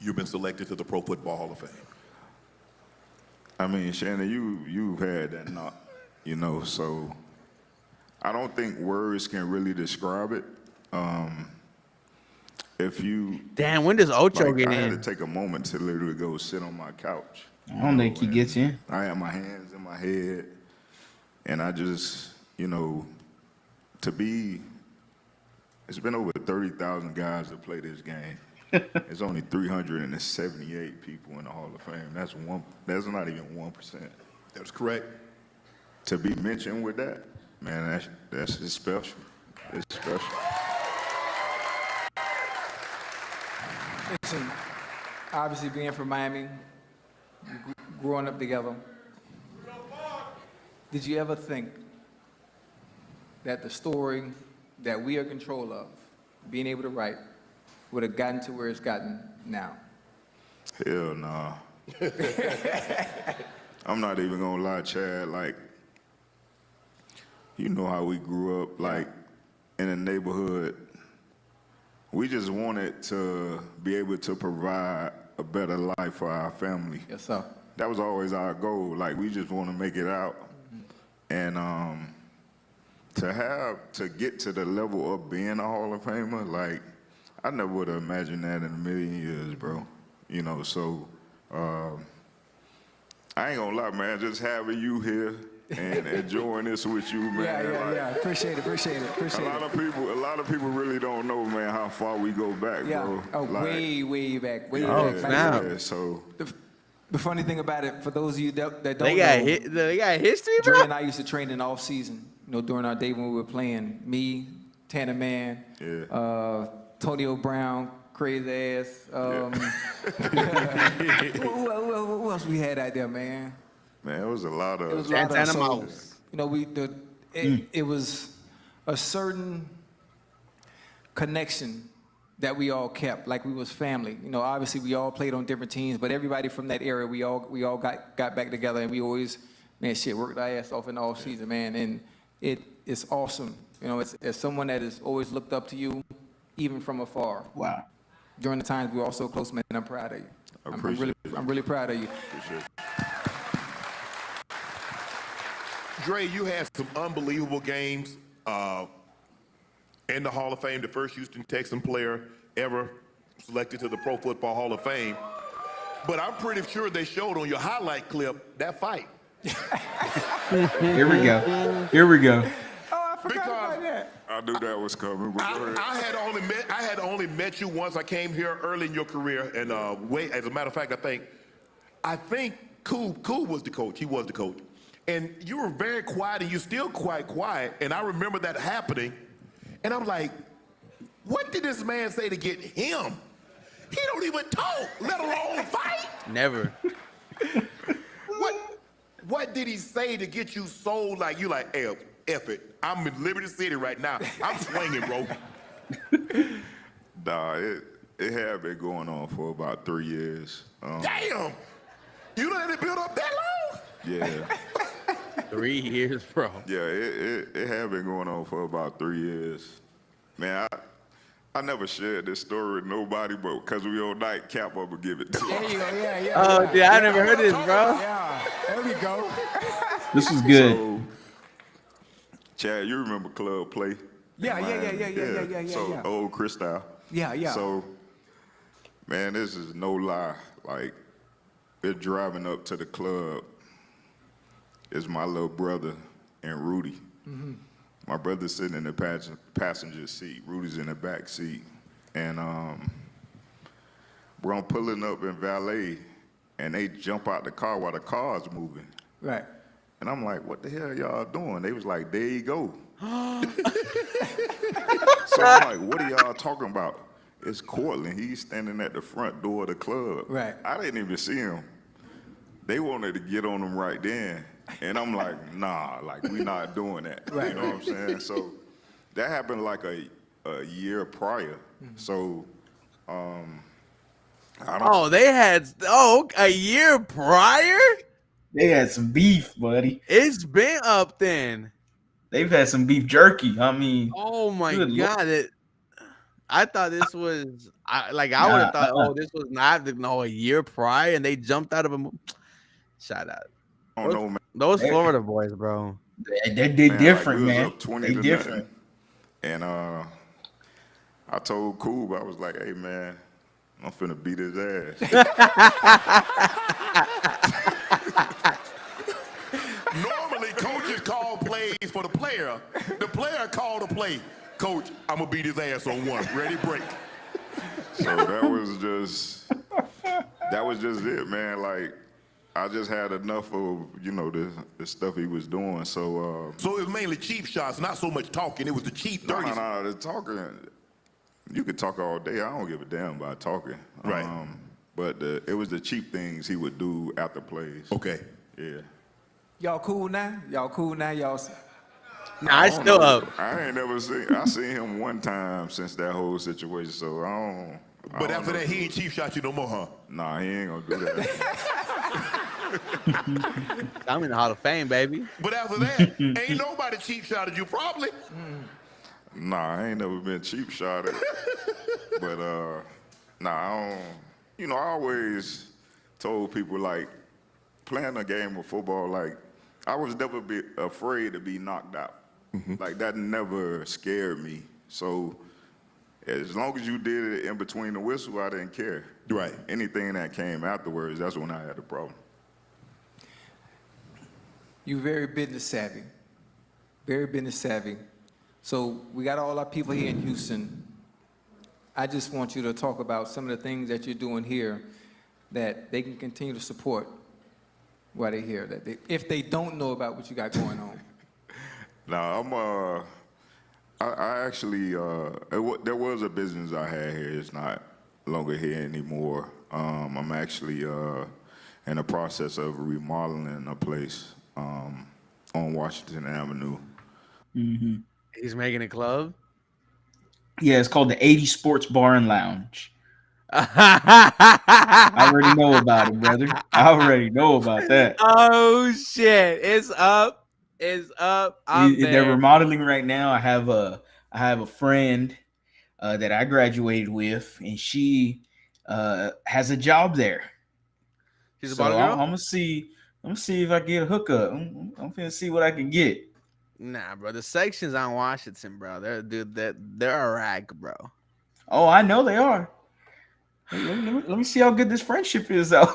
you've been selected to the Pro Football Hall of Fame. I mean, Shannon, you've had that knock, you know, so I don't think words can really describe it. If you Damn, when does Ocho like, get I had in? to take a moment to literally go sit on my couch. I don't think he gets in. I had my hands in my head, and I just, you know, it's been over 30,000 guys that play this game. There's only 378 people in the Hall of Fame. That's not even 1%. That's correct. To be mentioned with that, man, that's just special. It's special. Listen, obviously being from Miami, growing up together, did you ever think that the story that we are in control of, being able to write, would have gotten to where it's gotten now? Hell nah. I'm not even gonna lie, Chad. Like, you know how we grew up, like, in a neighborhood. We just wanted to be able to provide a better life for our family. Yes, sir. That was always our goal. Like, we just want to make it out. And to get to the level of being a Hall of Famer, like, I never would have imagined that in a million years, bro. You know, so I ain't gonna lie, man. Just having you here and enjoying this with you, man. Yeah. Appreciate it. A lot of people really don't know, man, how far we go back, bro. Oh, Like, way back. snap. yeah, so The funny thing about it, for those of you that don't They know, got history, Dre bro. and I used to train in off season. You know, during our day when we were playing. Me, Tanner Man, Tonio Brown, crazy ass. Who else we had out there, man? man, it was a lot of. It was a lot of Santana so, Mouse. you know, it was a certain connection that we all kept, like we was family. You know, obviously we all played on different teams, but everybody from that era, we all got back together, and we always, man, worked our ass off in the off season, man, and it's awesome. You know, it's as someone that has always looked up to you, even from afar. Wow. During the times we were all so close, man, I'm proud of you. I'm really proud of you. Appreciate it. Dre, you had some unbelievable games in the Hall of Fame, the first Houston Texan player ever selected to the Pro Football Hall of Fame. But I'm pretty sure they showed on your highlight clip that fight. Here we go. Oh, I forgot Because about that. I knew that was coming. But go ahead. I had only met you once. I came here early in your career, and as a matter of fact, I think Cool was the coach. He was the coach, and you were very quiet, and you're still quite quiet. And I remember that happening, and I'm like, what did this man say to get him? He don't even talk, let alone fight. Never. What did he say to get you so like you like, hey, F it. I'm in Liberty City right now. I'm swinging, bro. Nah, It had been going on for about 3 years. Damn! You let it build up that long? Yeah. 3 years, bro. Yeah, it had been going on for about 3 years. Man, I never shared this story with nobody, but because we on nightcap, I'm going to give it to There you. you go. Yeah. Oh, dude, I never heard this, bro. Yeah. There we go. This is good. So, Chad, you remember Club Play? Yeah. So, old Cristal. Yeah. So, man, this is no lie. Like, we're driving up to the club. It's my little brother and Rudy. Mm-hmm. My brother's sitting in the passenger seat. Rudy's in the back seat. And we're pulling up in valet, and they jump out the car while the car's moving. Right. And I'm like, what the hell y'all doing? They was like, there you go. So I'm like, what are y'all talking about? It's Cortland. He's standing at the front door of the club. Right. I didn't even see him. They wanted to get on him right then. And I'm like, nah, like, we not doing that. Right. You know what I'm saying? So that happened like a year prior. So I don't Oh, they had a year prior? They had some beef, buddy. It's been up then. They've had some beef jerky. I mean, Oh my Good Lord. God. I thought this was I would have thought, uh-uh. this was not a year prior, and they jumped out of a shout out. know, man. Those Florida boys, bro. they Man, different, like, we was man. up 20 They to different. nothing. And I told Coob, I was like, hey, man, I'm finna beat his ass. Normally, coaches call plays for the player. The player called the play. Coach, I'm going to beat his ass on one. Ready, break. So that was just it, man. Like, I just had enough of, the stuff he was doing. So So it was mainly cheap shots, not so much talking. It was the cheap 30s. no, the talking, you could talk all day. I don't give a damn about talking. Right. But it was the cheap things he would do after plays. Okay. Yeah. Y'all cool now? Y'all. Nah, I still up. I ain't never I seen him one time since that whole situation, so I don't. But after that, he ain't cheap shot you no more, huh? Nah, he ain't gonna do that. I'm in the Hall of Fame, baby. But after that, ain't nobody cheap shotted you, probably. Nah, I ain't never been cheap shotted. But nah, I don't. I always told people, like, playing a game of football, like, I was never afraid to be knocked out. Like, that never scared me. So as long as you did it in between the whistle, I didn't care. Right. Anything that came afterwards, that's when I had a problem. You very business savvy. Very business savvy. So we got all our people here in Houston. I just want you to talk about some of the things that you're doing here that they can continue to support while they're here. If they don't know about what you got going on. Now, I actually, there was a business I had here. It's not longer here anymore. I'm actually in the process of remodeling a place on Washington Avenue. He's making a club. Yeah, it's called the 80 Sports Bar and Lounge. I already know about it, brother. I already know about that. Oh shit! It's up. It's up. They're remodeling right now. I have a friend that I graduated with, and she has a job there. She's a So bottle girl? I'm gonna see if I can get a hookup. I'm gonna see what I can get. Nah, bro. The sections on Washington, bro. They're a rag, bro. Oh, I know they are. Let me see how good this friendship is, though.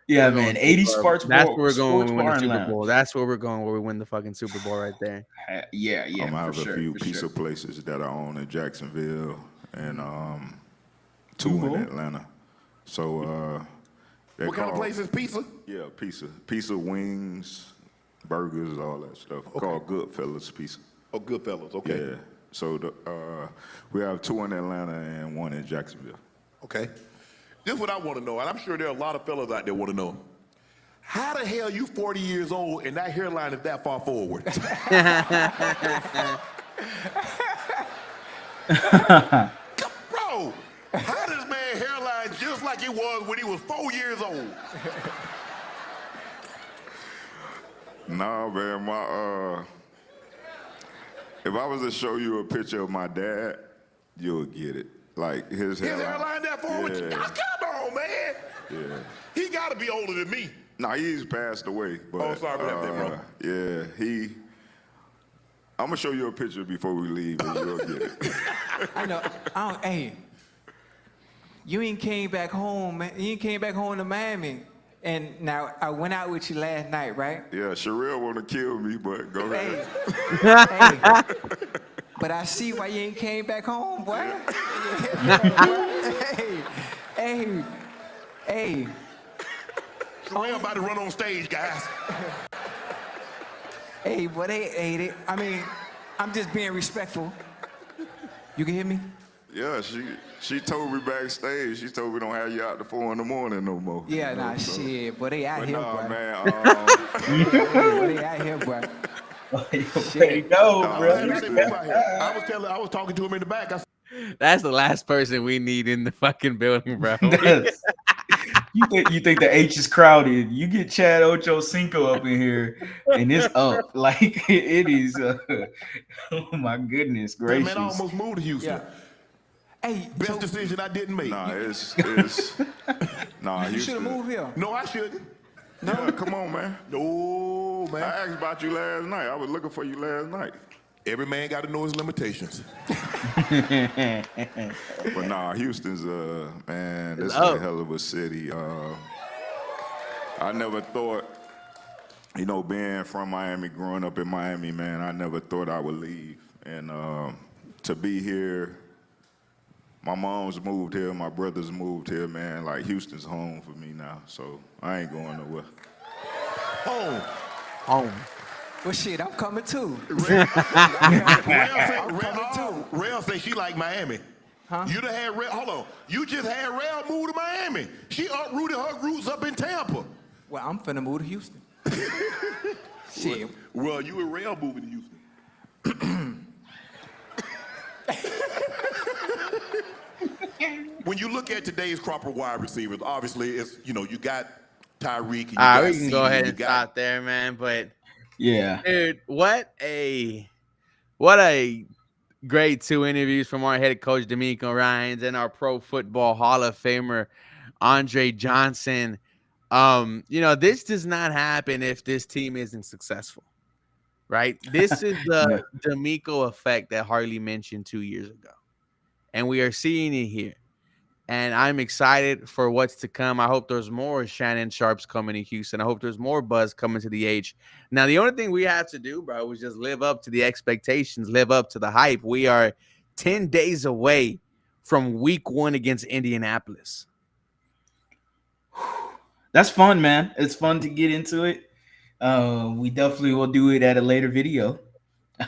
Yeah, man. 80 Sports Bar. That's where we're going when we win the Sports Bar and Super Lounge. Bowl. That's where we're going where we win the fucking Super Bowl right there. Yeah. I'm gonna have for a few for pizza places that I own in Jacksonville and two in Atlanta. So What kind of place is pizza? Yeah, pizza, wings, burgers, all that stuff. Called Goodfellas Pizza. Oh, Goodfellas. Okay. Yeah. So we have two in Atlanta and one in Jacksonville. Okay. This is what I want to know, and I'm sure there are a lot of fellas out there want to know. How the hell you 40 years old and that hairline is that far forward? Bro, how this man hairline just like it was when he was 4 years old? Nah, man, if I was to show you a picture of my dad, you'll get it. Like his hairline that forward? Yeah. Come on, man. Yeah. He got to be older than me. Nah, he's passed away. But, Oh, sorry about that, bro. Yeah, I'm gonna show you a picture before we leave, and you'll get it. I know. Hey, you ain't came back home, man. You ain't came back home to Miami. And now I went out with you last night, right? Yeah, Sherelle wanna kill me, but go ahead. Hey. But I see why you ain't came back home, boy. Hey. Sherelle about to run on stage, guys. Hey, boy, I mean, I'm just being respectful. You can hear me? Yeah, she told me backstage. She told me don't have you out to 4 in the morning no more. Yeah, nah, so. Shit, but they out but here, nah, bro. Man, Boy, they out here, bro. Shit. No, bro. I was talking to him in the back. That's the last person we need in the fucking building, bro. You think the H is crowded? You get Chad Ochocinco up in here, and it's up like it is. Oh my goodness gracious! Man, I almost moved to Houston. Yeah. Hey, best decision I didn't make. Nah, you should have moved here. No, I shouldn't. No, yeah, come on, man. No, man. I asked about you last night. I was looking for you last night. Every man got to know his limitations. But nah, Houston's man, this is a hell of a city. I never thought, being from Miami, growing up in Miami, man, I never thought I would leave. And to be here, my mom's moved here, my brother's moved here, man. Like Houston's home for me now, so I ain't going nowhere. Home. Well, shit, I'm coming too. Rail say she like Miami. Huh? You done had Rail. Hold on. You just had Rail move to Miami. She uprooted her roots up in Tampa. Well, I'm finna move to Houston. Shit. Well, you and Rail moving to Houston. When you look at today's crop of wide receivers, obviously it's you got Tyreek. All right, we can go ahead and stop there, man. But yeah, dude, what a great 2 interviews from our head coach D'Amico Ryans and our Pro Football Hall of Famer Andre Johnson. This does not happen if this team isn't successful, right? This is the D'Amico effect that Harley mentioned 2 years ago, and we are seeing it here. And I'm excited for what's to come. I hope there's more Shannon Sharps coming to Houston. I hope there's more buzz coming to the H. Now, the only thing we have to do, bro, is just live up to the expectations, live up to the hype. We are 10 days away from week 1 against Indianapolis. That's fun, man. It's fun to get into it. We definitely will do it at a later video.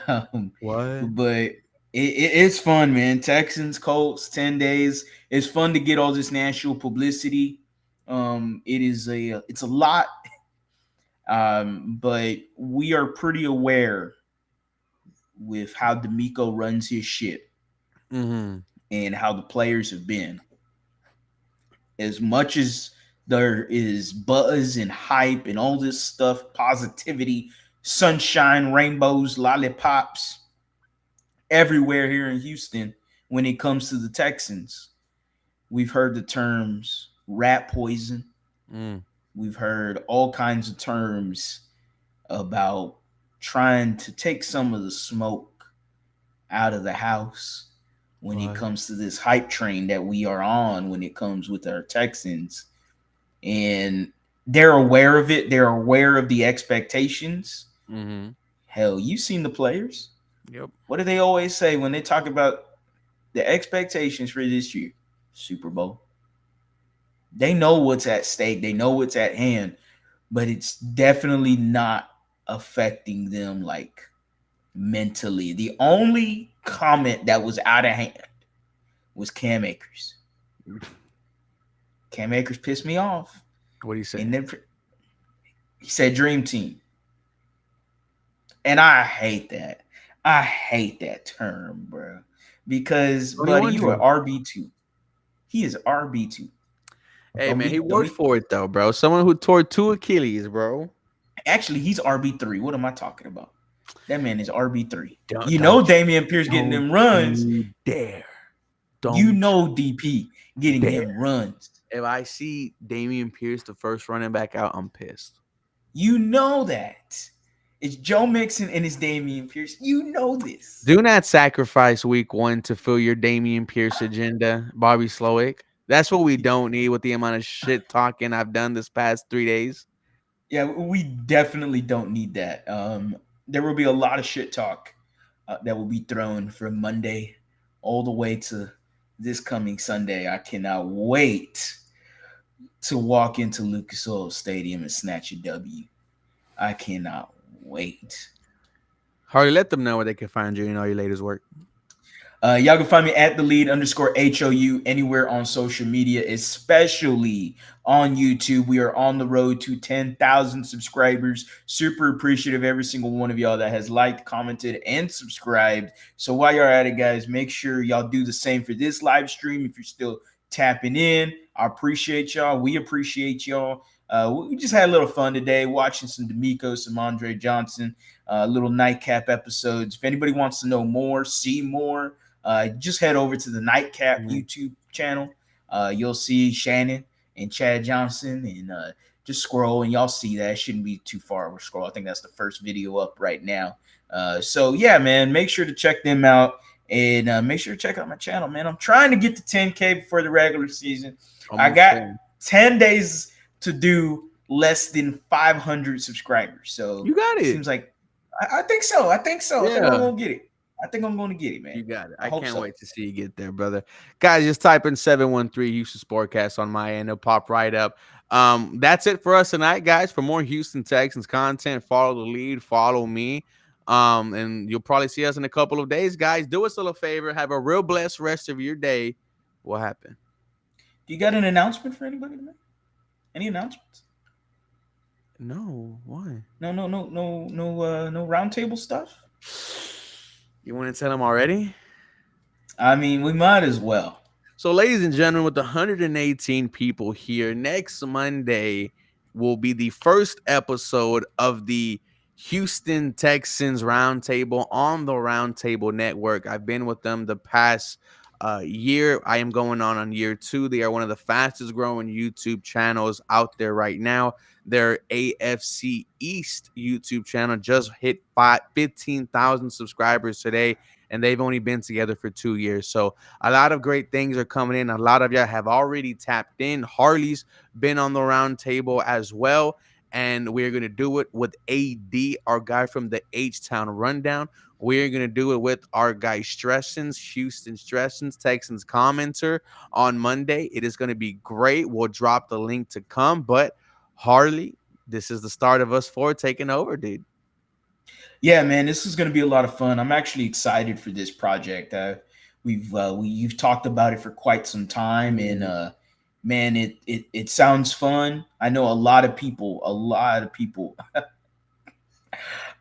But it's fun, man. Texans, Colts, 10 days. It's fun to get all this national publicity. It's a lot, but we are pretty aware with how D'Amico runs his shit and how the players have been. As much as there is buzz and hype and all this stuff, positivity, sunshine, rainbows, lollipops, everywhere here in Houston when it comes to the Texans. We've heard the terms rat poison. We've heard all kinds of terms about trying to take some of the smoke out of the house when it comes to this hype train that we are on when it comes with our Texans. And they're aware of it. They're aware of the expectations. Hell, you've seen the players. Yep. What do they always say when they talk about the expectations for this year? Super Bowl. They know what's at stake. They know what's at hand, but it's definitely not affecting them like mentally. The only comment that was out of hand was Cam Akers. Cam Akers pissed me off. What do you say? And then he said dream team. And I hate that. I hate that term, bro. because, buddy, 21 you are Drew. RB2. He is RB2. Hey Don't man, he be, don't worked be. for it though, bro. Someone who tore two Achilles, bro. Actually, he's RB3. What am I talking about? That man is RB3. Don't You don't know, Damian Pierce getting don't them runs. you dare. You Don't know, DP getting dare. them runs. If I see Damian Pierce, the first running back out, I'm pissed. You know that. It's Joe Mixon and it's Damian Pierce. You know this. Do not sacrifice week one to fill your Damian Pierce agenda, Bobby Slowick. That's what we don't need with the amount of shit talking I've done this past 3 days. Yeah, we definitely don't need that. There will be a lot of shit talk that will be thrown from Monday all the way to this coming Sunday. I cannot wait to walk into Lucas Oil Stadium and snatch a W. I cannot wait. Harley, let them know where they can find you and all your latest work. Y'all can find me at the lead underscore HOU anywhere on social media, especially on YouTube. We are on the road to 10,000 subscribers. Super appreciative of every single one of y'all that has liked, commented, and subscribed. So while you're at it, guys, make sure y'all do the same for this live stream. If you're still tapping in, I appreciate y'all. We appreciate y'all. We just had a little fun today watching some D'Amico, some Andre Johnson, little nightcap episodes. If anybody wants to know more, see more, just head over to the Nightcap YouTube channel. You'll see Shannon and Chad Johnson, and just scroll and y'all see that. It shouldn't be too far of a scroll. I think that's the first video up right now. So yeah, man, make sure to check them out, and make sure to check out my channel, man. I'm trying to get to 10K before the regular season. I got 10 days to do less than 500 subscribers. So You got it. Seems like I think so. I think so. I think I'm gonna get it. I think I'm going to get it, man. You got it. I I hope can't so. wait to see you get there, brother. Guys, just type in 713 Houston Sportcast on my end. It'll pop right up. That's it for us tonight, guys. For more Houston Texans content, follow the lead, follow me. And you'll probably see us in a couple of days, guys. Do us a little favor. Have a real blessed rest of your day. What happened? Do you got an announcement for anybody tonight? Any announcements? No. Why? No roundtable stuff. You want to tell them already? I mean, we might as well. So, ladies and gentlemen, with 118 people here, next Monday will be the first episode of the Houston Texans Roundtable on the Roundtable Network. I've been with them the past year. I am going on year 2. They are one of the fastest growing YouTube channels out there right now. Their AFC East YouTube channel just hit 15,000 subscribers today, and they've only been together for 2 years. So a lot of great things are coming in. A lot of y'all have already tapped in. Harley's been on the round table as well. And we're going to do it with AD, our guy from the H-Town Rundown. We're going to do it with our guy Stressens, Houston Stressens, Texans commenter on Monday. It is going to be great. We'll drop the link to come. But Harley, this is the start of us 4 taking over, dude. Yeah, man, this is going to be a lot of fun. I'm actually excited for this project. You've talked about it for quite some time, and man, it sounds fun. I know a lot of people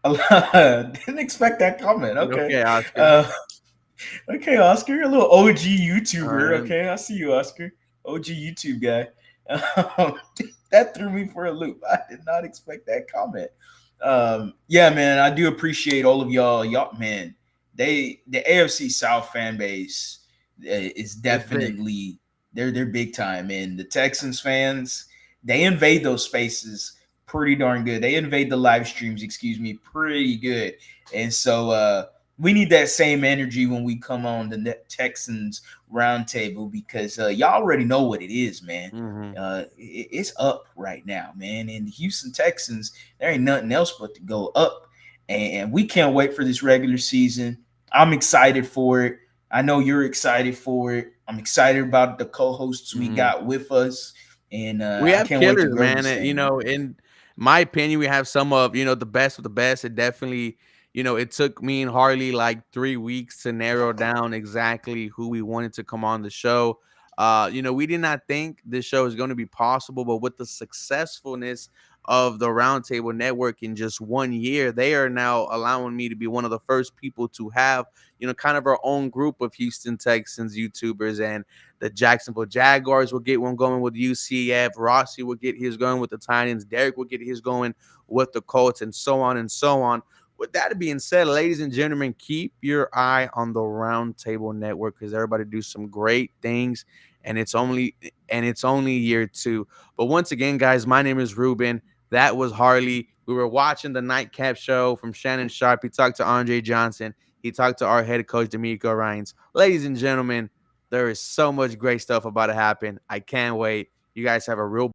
didn't expect that comment. Okay, Oscar. Okay, Oscar, you're a little OG YouTuber. Okay, I see you, Oscar, OG YouTube guy. That threw me for a loop. I did not expect that comment. Yeah, man, I do appreciate all of y'all. Y'all, man, the AFC South fan base is definitely they're big time, and the Texans fans, they invade those spaces pretty darn good. They invade the live streams, pretty good. And so we need that same energy when we come on the Texans roundtable, because y'all already know what it is, man. It's up right now, man. And the Houston Texans, there ain't nothing else but to go up. And we can't wait for this regular season. I'm excited for it. I know you're excited for it. I'm excited about the co-hosts we got with us. And we have I can't killers, wait to grow man. this thing. You know, in my opinion, we have some of, the best of the best. It definitely, it took me and Harley like 3 weeks to narrow down exactly who we wanted to come on the show. We did not think this show is going to be possible, but with the successfulness of the Roundtable Network in just 1 year. They are now allowing me to be one of the first people to have, kind of our own group of Houston Texans YouTubers, and the Jacksonville Jaguars will get one going with UCF. Rossi will get his going with the Titans. Derek will get his going with the Colts, and so on and so on. With that being said, ladies and gentlemen, keep your eye on the Roundtable Network, because everybody do some great things, and it's only year 2. But once again, guys, my name is Ruben. That was Harley. We were watching the Nightcap Show from Shannon Sharp. He talked to Andre Johnson. He talked to our head coach, D'Amico Ryans. Ladies and gentlemen, there is so much great stuff about to happen. I can't wait. You guys have a real